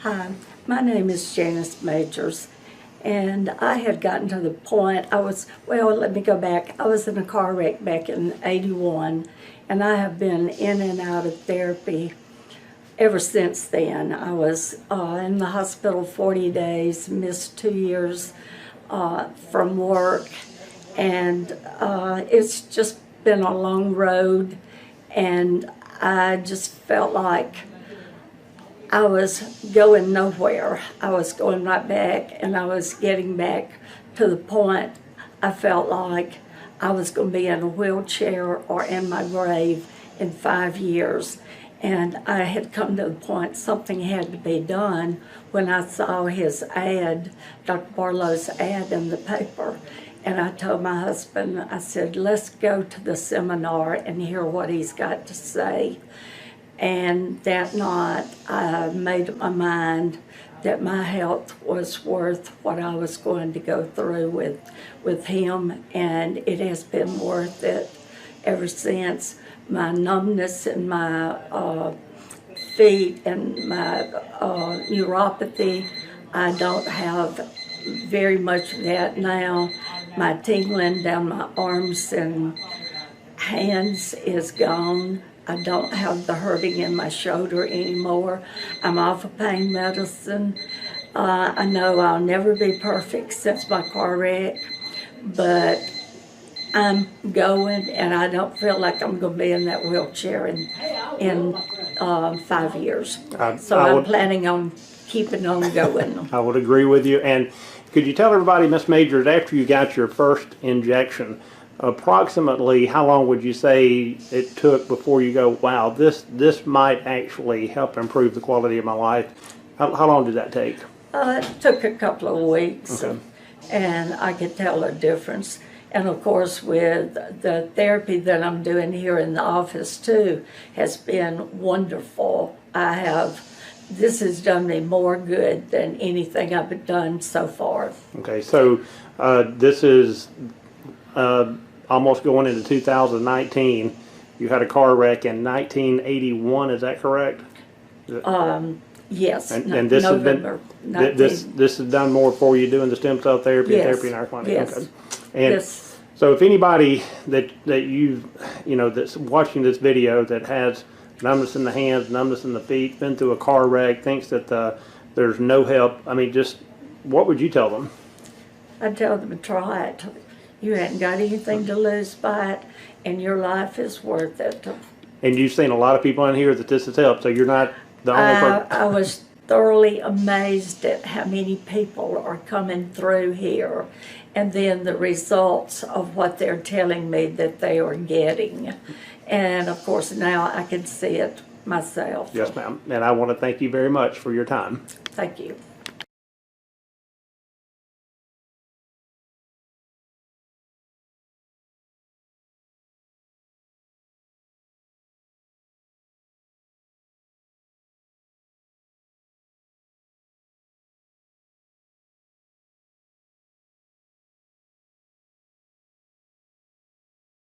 Hi, my name is Janice Majors, and I had gotten to the point, let me go back. I was in a car wreck back in '81, and I have been in and out of therapy ever since then. I was in the hospital 40 days, missed 2 years from work, and it's just been a long road, and I just felt like I was going nowhere. I was going right back, and I was getting back to the point I felt like I was going to be in a wheelchair or in my grave in 5 years. And I had come to the point something had to be done when I saw his ad, Dr. Barlow's ad in the paper. And I told my husband, I said, let's go to the seminar and hear what he's got to say. And that night, I made up my mind that my health was worth what I was going to go through with him, and it has been worth it ever since. My numbness in my feet and my neuropathy, I don't have very much of that now. My tingling down my arms and hands is gone. I don't have the hurting in my shoulder anymore. I'm off of pain medicine. I know I'll never be perfect since my car wreck, but I'm going, and I don't feel like I'm going to be in that wheelchair in 5 years. So I'm planning on keeping on going. I would agree with you. And could you tell everybody, Ms. Majors, after you got your first injection, approximately how long would you say it took before you go, wow, this might actually help improve the quality of my life? How long did that take? It took a couple of weeks, okay. And I could tell a difference. And of course, with the therapy that I'm doing here in the office too, has been wonderful. This has done me more good than anything I've done so far. Okay, so this is almost going into 2019. You had a car wreck in 1981, is that correct? Yes, and this November. This has done more for you doing the stem cell therapy, yes, therapy in our clinic. Yes. Okay. And yes. So if anybody that that's watching this video that has numbness in the hands, numbness in the feet, been through a car wreck, thinks that there's no help, I mean, just what would you tell them? I'd tell them to try it. You hadn't got anything to lose by it, and your life is worth it. And you've seen a lot of people in here that this has helped, so you're not the only person. I was thoroughly amazed at how many people are coming through here, and then the results of what they're telling me that they are getting. And of course now I can see it myself. Yes, ma'am. And I want to thank you very much for your time. Thank you.